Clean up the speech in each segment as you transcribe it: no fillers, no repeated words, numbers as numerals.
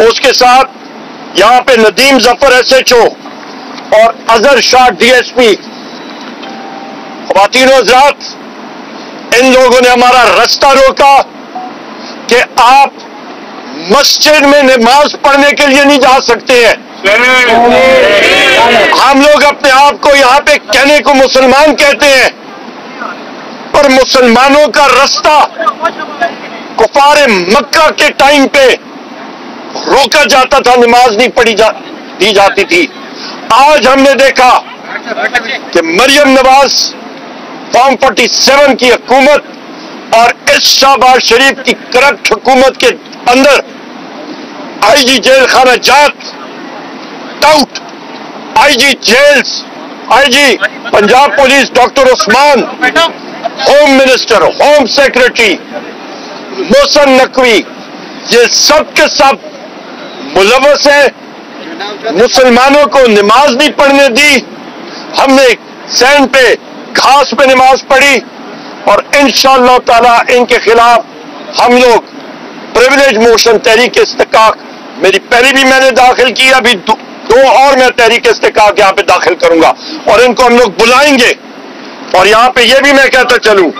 اس کے ساتھ یہاں پہ ندیم ظفر SHO اور اظہر شاہ DSP. خواتین و حضرات، ان لوگوں نے ہمارا راستہ روکا کہ آپ مسجد میں نماز پڑھنے کے لیے نہیں جا سکتے ہیں. ہم لوگ اپنے آپ کو یہاں پہ کہنے کو مسلمان کہتے ہیں، پر مسلمانوں کا راستہ کفار مکہ کے ٹائم پہ روکا جاتا تھا، نماز نہیں پڑھی دی جاتی تھی. آج ہم نے دیکھا کہ مریم نواز فارم 47 کی حکومت اور اس شہباز شریف کی کرپٹ حکومت کے اندر IG جیل خانہ جات، ٹاؤٹ IG jails, IG Punjab police doctor Usman, home minister, home secretary Mohsin Naqvi, یہ سب کے سب ملوث ہیں. مسلمانوں کو نماز نہیں پڑھنے دی. ہم نے سینڈ پہ گھاس پہ نماز پڑھی اور انشاءاللہ تعالی ان کے خلاف ہم لوگ پریویلیج موشن تحریک استحقاق، میری پہلی بھی میں نے داخل کی، ابھی دو اور میں تحریک استحقاق یہاں پہ داخل کروں گا اور ان کو ہم لوگ بلائیں گے. اور یہاں پہ یہ بھی میں کہتا چلوں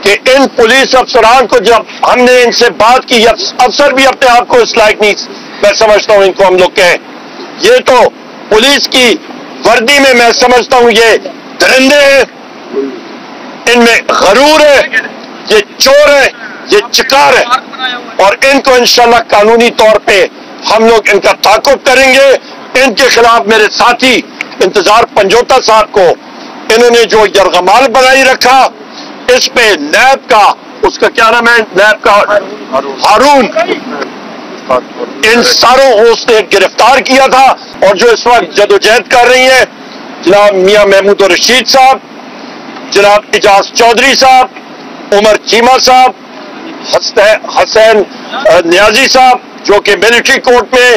کہ ان پولیس افسران کو جب ہم نے ان سے بات کی، افسر بھی اپنے آپ کو اس لائق نہیں میں سمجھتا ہوں ان کو ہم لوگ کہیں، یہ تو پولیس کی وردی میں سمجھتا ہوں یہ درندے ہیں، ان میں غرور ہے، یہ چور ہے، یہ چکار ہے. اور ان کو انشاءاللہ قانونی طور پہ ہم لوگ ان کا تعاقب کریں گے. ان کے خلاف میرے ساتھی انتظار پنجوتا صاحب کو انہوں نے جو یرغمال بنائی رکھا، اس پہ نیب کا، اس کا کیا نام ہے، نیب کا ہارون، ان ساروں کو اس نے گرفتار کیا تھا. اور جو اس وقت جدوجہد کر رہی ہیں جناب میاں محمود رشید صاحب، جناب اجاز چودھری صاحب، عمر چیمہ صاحب، حسین نیازی صاحب، جو کہ ملٹری کورٹ میں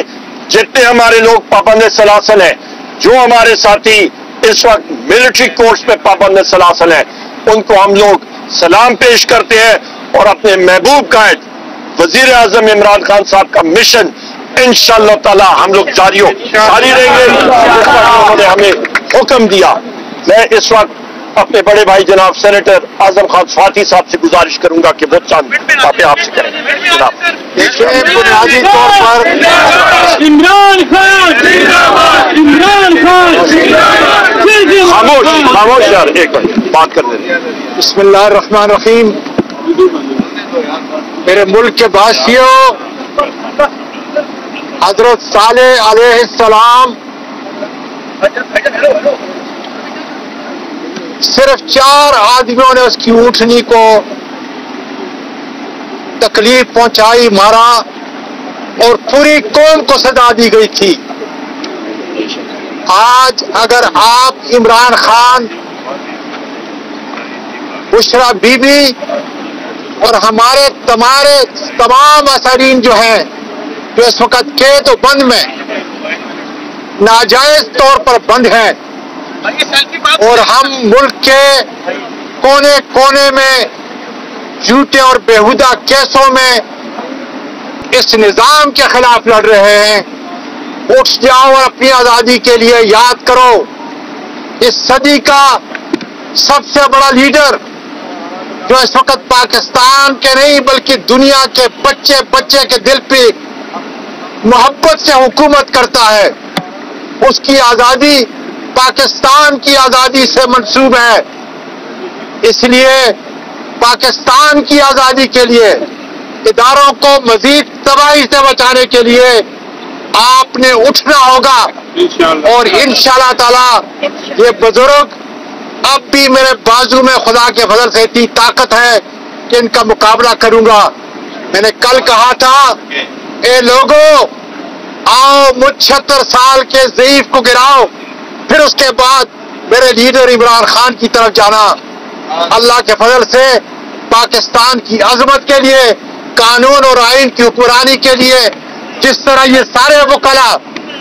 جتنے ہمارے لوگ پابند سلاسل ہیں، جو ہمارے ساتھی اس وقت ملٹری کورٹس پہ پابند سلاسل ہیں، ان کو ہم لوگ سلام پیش کرتے ہیں. اور اپنے محبوب قائد وزیر اعظم عمران خان صاحب کا مشن انشاءاللہ تعالی ہم لوگ جاری رہیں گے جس پر انہوں نے ہمیں حکم دیا. میں اس وقت اپنے بڑے بھائی جناب سینیٹر اعظم خان سواتی صاحب سے گزارش کروں گا کہ وہ چند باتیں آپ سے کریں. جناب دیکھیے، بنیادی طور پر عمران خان خاموش یار، ایک منٹ بات کر دیں. بسم اللہ الرحمن الرحیم. میرے ملک کے باشیوں، حضرت صالح علیہ السلام صرف 4 آدمیوں نے اس کی اونٹنی کو تکلیف پہنچائی، مارا، اور پوری قوم کو سزا دی گئی تھی. آج اگر آپ عمران خان، بشرا بی بی اور ہمارے تمام اثرین جو ہیں، جو اس وقت قید و بند میں ناجائز طور پر بند ہیں، اور ہم ملک کے کونے کونے میں جھوٹے اور بیہودہ کیسوں میں اس نظام کے خلاف لڑ رہے ہیں، اٹھ جاؤ اور اپنی آزادی کے لیے یاد کرو اس صدی کا سب سے بڑا لیڈر جو اس وقت پاکستان کے نہیں بلکہ دنیا کے بچے بچے کے دل پہ محبت سے حکومت کرتا ہے، اس کی آزادی پاکستان کی آزادی سے منسوب ہے. اس لیے پاکستان کی آزادی کے لیے، اداروں کو مزید تباہی سے بچانے کے لیے آپ نے اٹھنا ہوگا. اور انشاءاللہ تعالی یہ بزرگ اب بھی میرے بازو میں خدا کے فضل سے اتنی طاقت ہے کہ ان کا مقابلہ کروں گا. میں نے کل کہا تھا، اے لوگوں آؤ مجھ 76 سال کے ضعیف کو گراؤ، پھر اس کے بعد میرے لیڈر عمران خان کی طرف جانا. اللہ کے فضل سے پاکستان کی عظمت کے لیے، قانون اور آئین کی حکمرانی کے لیے، جس طرح یہ سارے وکلا،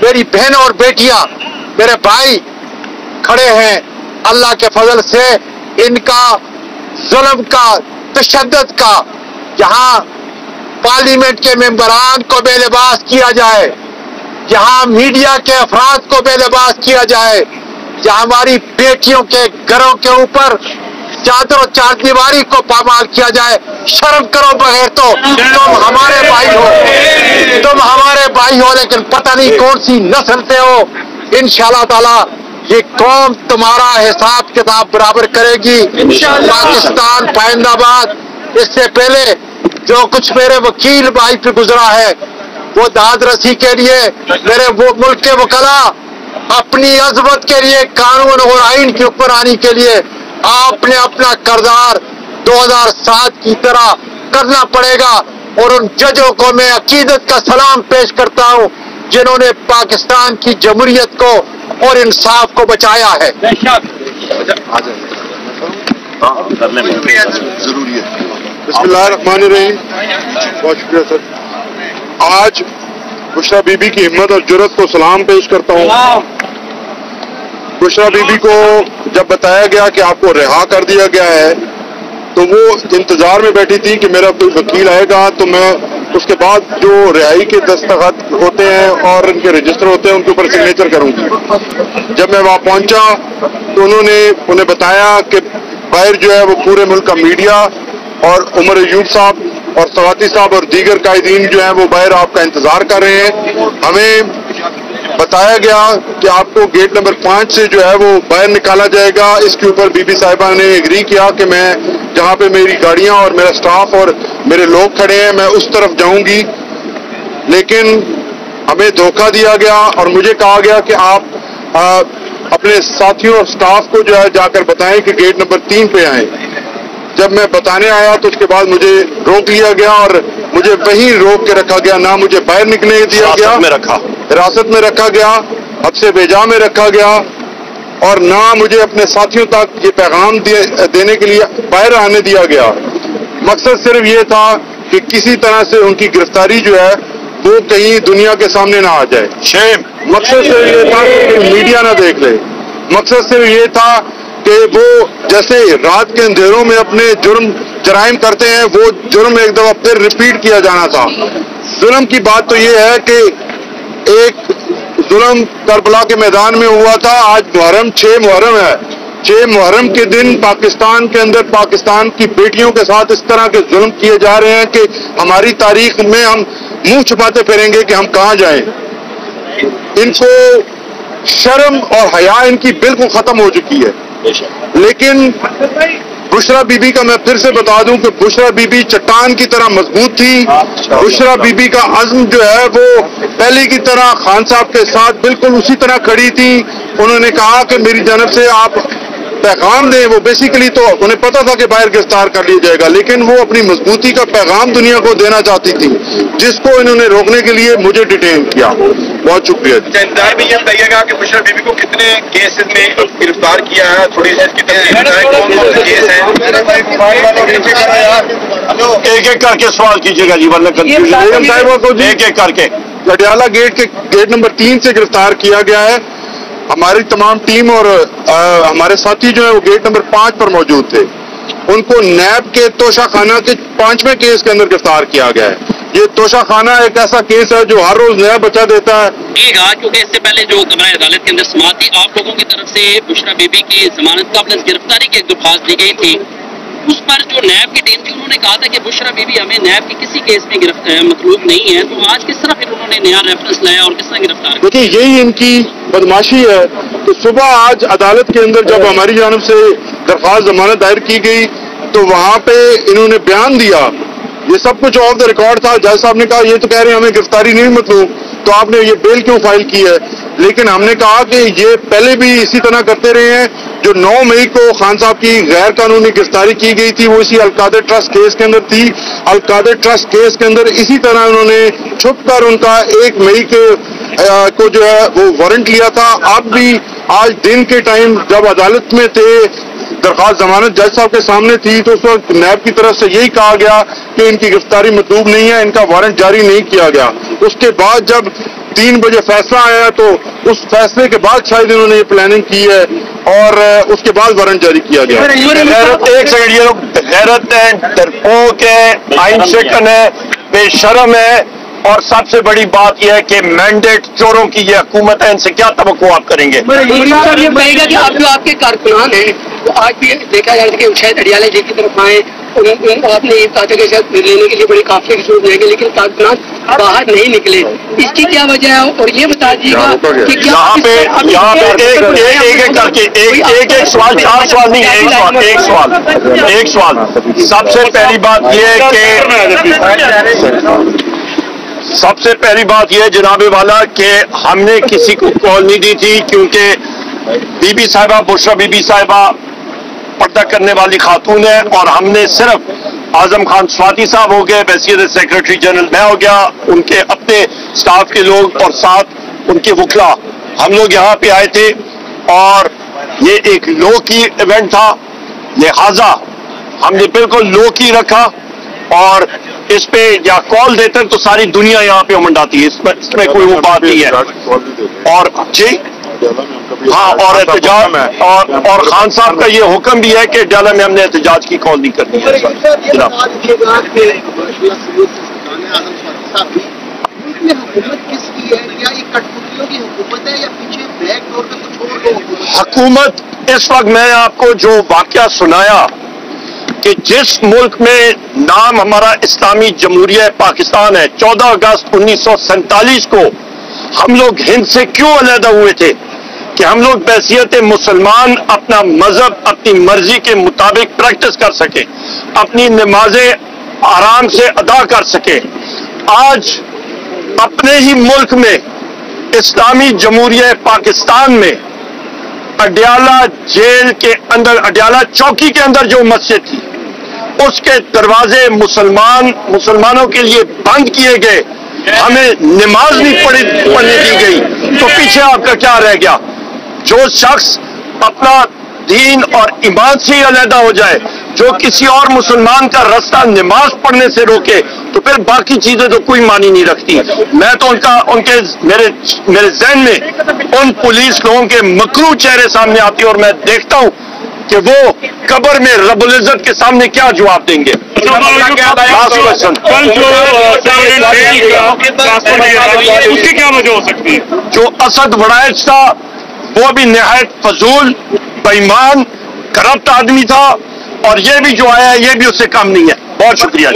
میری بہنوں اور بیٹیاں، میرے بھائی کھڑے ہیں، اللہ کے فضل سے ان کا ظلم کا، تشدد کا، جہاں پارلیمنٹ کے ممبران کو بے لباس کیا جائے، جہاں میڈیا کے افراد کو بے لباس کیا جائے، جہاں ہماری بیٹیوں کے گھروں کے اوپر چادر و چار دیواری کو پامال کیا جائے. شرم کرو بغیر تو تم ہمارے بھائی ہو، تم ہمارے بھائی ہو، لیکن پتہ نہیں کون سی نسل سے ہو. انشاءاللہ تعالی یہ قوم تمہارا حساب کتاب برابر کرے گی. پاکستان پائندہ باد. اس سے پہلے جو کچھ میرے وکیل بھائی پہ گزرا ہے وہ داد رسی کے لیے میرے وہ ملک کے وکلا اپنی عظمت کے لیے قانون اور آئین کی حکمرانی کے لیے آپ نے اپنا کردار 2007 کی طرح کرنا پڑے گا. اور ان ججوں کو میں عقیدت کا سلام پیش کرتا ہوں جنہوں نے پاکستان کی جمہوریت کو اور انصاف کو بچایا ہے. ضروری ہے. بسم اللہ الرحمن الرحیم. بہت شکریہ سر. آج بشرا بی بی کی ہمت اور جرت کو سلام پیش کرتا ہوں. بشرا بی بی کو جب بتایا گیا کہ آپ کو رہا کر دیا گیا ہے تو وہ انتظار میں بیٹھی تھی کہ میرا کوئی وکیل آئے گا تو میں اس کے بعد جو رہائی کے دستخط ہوتے ہیں اور ان کے رجسٹر ہوتے ہیں ان کے اوپر سگنیچر کروں گی. جب میں وہاں پہنچا تو انہیں بتایا کہ باہر جو ہے وہ پورے ملک کا میڈیا اور عمر ایوب صاحب اور سواتی صاحب اور دیگر قائدین جو ہیں وہ باہر آپ کا انتظار کر رہے ہیں. ہمیں بتایا گیا کہ آپ کو گیٹ نمبر 5 سے جو ہے وہ باہر نکالا جائے گا. اس کے اوپر بی بی صاحبہ نے ایگری کیا کہ میں جہاں پہ میری گاڑیاں اور میرا سٹاف اور میرے لوگ کھڑے ہیں میں اس طرف جاؤں گی. لیکن ہمیں دھوکہ دیا گیا اور مجھے کہا گیا کہ آپ اپنے ساتھیوں اور سٹاف کو جو ہے جا کر بتائیں کہ گیٹ نمبر 3 پہ آئیں. جب میں بتانے آیا تو اس کے بعد مجھے روک لیا گیا اور مجھے وہیں روک کے رکھا گیا. نہ مجھے باہر نکلنے دیا گیا، حراست میں رکھا گیا، حبس بیجا میں رکھا گیا، اور نہ مجھے اپنے ساتھیوں تک یہ پیغام دینے کے لیے باہر آنے دیا گیا. مقصد صرف یہ تھا کہ کسی طرح سے ان کی گرفتاری جو ہے وہ کہیں دنیا کے سامنے نہ آ جائے. مقصد صرف یہ تھا کہ میڈیا نہ دیکھ لے. مقصد صرف یہ تھا کہ وہ جیسے رات کے اندھیروں میں اپنے جرائم کرتے ہیں وہ جرم ایک دفعہ پھر ریپیٹ کیا جانا تھا. ظلم کی بات تو یہ ہے کہ ایک ظلم کربلا کے میدان میں ہوا تھا. آج محرم 6 محرم ہے. 6 محرم کے دن پاکستان کے اندر پاکستان کی بیٹیوں کے ساتھ اس طرح کے ظلم کیے جا رہے ہیں کہ ہماری تاریخ میں ہم منہ چھپاتے پھریں گے کہ ہم کہاں جائیں. ان کو شرم اور حیا ان کی بالکل ختم ہو چکی ہے. لیکن بشرا بی بی کا میں پھر سے بتا دوں کہ بشرا بی بی چٹان کی طرح مضبوط تھی. بشرا بی بی کا عزم جو ہے وہ پہلے کی طرح خان صاحب کے ساتھ بالکل اسی طرح کھڑی تھی. انہوں نے کہا کہ میری جانب سے آپ پیغام دیں. وہ بیسیکلی تو انہیں پتا تھا کہ باہر گرفتار کر لیا جائے گا لیکن وہ اپنی مضبوطی کا پیغام دنیا کو دینا چاہتی تھی جس کو انہوں نے روکنے کے لیے مجھے ڈیٹین کیا. بہت شکریہ. انتظار میں یہ بتائیے گا کہ بشرا بی بی کو کتنے کیسز میں گرفتار کیا ہے، تھوڑی سی اس کی تفصیل بتائیں کون کون سے کیس ہیں. ایک ایک کر کے سوال کیجیے گا جی ورنہ کنفیوژن. ایک ایک کر کے. پٹیالہ گیٹ کے گیٹ نمبر 3 سے گرفتار کیا گیا ہے. ہماری تمام ٹیم اور ہمارے ساتھی جو ہیں وہ گیٹ نمبر 5 پر موجود تھے. ان کو نیب کے توشہ خانہ کے 5ویں کیس کے اندر گرفتار کیا گیا ہے. یہ توشہ خانہ ایک ایسا کیس ہے جو ہر روز نیا بچہ دیتا ہے. کیونکہ اس سے پہلے جو کمرہ عدالت کے اندر سماعت تھی آپ لوگوں کی طرف سے بشرا بی بی کی ضمانت قبل از گرفتاری کی ایک درخواست دی گئی تھی. اس پر جو نیب کی ٹیم تھی انہوں نے کہا تھا کہ بشرا بی بی ہمیں نیب کی کسی کیس میں مطلوب نہیں ہے. تو آج کس طرح پھر انہوں نے نیا ریفرنس لایا اور کس طرح گرفتار کیا؟ دیکھیے یہی ان کی بدماشی ہے کہ صبح آج عدالت کے اندر جب ہماری جانب سے درخواست ضمانت دائر کی گئی تو وہاں پہ انہوں نے بیان دیا. یہ سب کچھ آف دا ریکارڈ تھا. جج صاحب نے کہا یہ تو کہہ رہے ہیں ہمیں گرفتاری نہیں مطلوب تو آپ نے یہ بیل کیوں فائل کی ہے. لیکن ہم نے کہا کہ یہ پہلے بھی اسی طرح کرتے رہے ہیں. جو 9 مئی کو خان صاحب کی غیر قانونی گرفتاری کی گئی تھی وہ اسی القادر ٹرسٹ کیس کے اندر تھی. القادر ٹرسٹ کیس کے اندر اسی طرح انہوں نے چھپ کر ان کا 1 مئی کو جو ہے وہ وارنٹ لیا تھا. آپ بھی آج دن کے ٹائم جب عدالت میں تھے درخواست ضمانت جج صاحب کے سامنے تھی تو اس وقت نیب کی طرف سے یہی کہا گیا کہ ان کی گرفتاری مطلوب نہیں ہے، ان کا وارنٹ جاری نہیں کیا گیا. اس کے بعد جب 3 بجے فیصلہ آیا تو اس فیصلے کے بعد شاید انہوں نے یہ پلاننگ کی ہے اور اس کے بعد وارنٹ جاری کیا گیا. ایک سیکنڈ، یہ لوگ غیرت ہیں، ڈرپوک ہیں، آئین شکن ہے. بے شرم ہے، اور سب سے بڑی بات یہ ہے کہ مینڈیٹ چوروں کی یہ حکومت ہے، ان سے کیا توقع آپ کریں گے؟ صاحب یہ کہے گا کہ آپ جو آپ کے کارکنان ہیں وہ آج بھی دیکھا جائے کہ شاید اڈیالہ جی کی طرف آئیں، آپ نے یہ کہا تھا کہ شاید لینے کے لیے بڑی قافلے کی صورت رہیں گے، لیکن کارکنان باہر نہیں نکلے، اس کی کیا وجہ ہے؟ اور یہ بتا دیجیے گا کہ یہاں پہ ایک کر کے ایک سوال، 4 سوال نہیں، ایک سوال۔ سب سے پہلی بات یہ ہے کہ جناب والا کہ ہم نے کسی کو کال نہیں دی تھی، کیونکہ بی بی صاحبہ، بشرا بی بی صاحبہ پردہ کرنے والی خاتون ہے، اور ہم نے صرف اعظم خان سواتی صاحب ہو گئے، بحیثیت سیکرٹری جنرل میں ہو گیا، ان کے اپنے سٹاف کے لوگ اور ساتھ ان کے وکلا، ہم لوگ یہاں پہ آئے تھے، اور یہ ایک لو کی ایونٹ تھا، لہذا ہم نے بالکل لو کی رکھا، اور اس پہ یا کال دیتے تو ساری دنیا یہاں پہ امنڈاتی ہے، اس میں کوئی وہ بات نہیں ہے۔ اور جی ہاں، اور احتجاج اور خان صاحب کا یہ حکم بھی ہے کہ ڈالہ میں ہم نے احتجاج کی کال نہیں کرنی ہے جناب۔ حکومت اس وقت میں آپ کو جو واقعہ سنایا کہ جس ملک میں نام ہمارا اسلامی جمہوریہ پاکستان ہے، 14 اگست 1947 کو ہم لوگ ہند سے کیوں علیحدہ ہوئے تھے؟ کہ ہم لوگ بحیثیت مسلمان اپنا مذہب اپنی مرضی کے مطابق پریکٹس کر سکیں، اپنی نمازیں آرام سے ادا کر سکیں۔ آج اپنے ہی ملک میں اسلامی جمہوریہ پاکستان میں اڈیالہ جیل کے اندر، اڈیالہ چوکی کے اندر جو مسجد تھی، اس کے دروازے مسلمانوں کے لیے بند کیے گئے، ہمیں نماز نہیں پڑھنے دی گئی، تو پیچھے آپ کا کیا رہ گیا؟ جو شخص اپنا دین اور ایمان سے ہی علیحدہ ہو جائے، جو کسی اور مسلمان کا رستہ نماز پڑھنے سے روکے، تو پھر باقی چیزیں تو کوئی معنی نہیں رکھتی۔ میں تو میرے ذہن میں ان پولیس لوگوں کے مکروہ چہرے سامنے آتی اور میں دیکھتا ہوں کہ وہ قبر میں رب العزت کے سامنے کیا جواب دیں گے۔ اس کی کیا وجہ ہو سکتی ہے؟ جو اسد وڑائچ تھا وہ بھی نہایت فضول، بےایمان، کرپٹ آدمی تھا، اور یہ بھی جو آیا ہے یہ بھی اس سے کم نہیں ہے۔ بہت شکریہ۔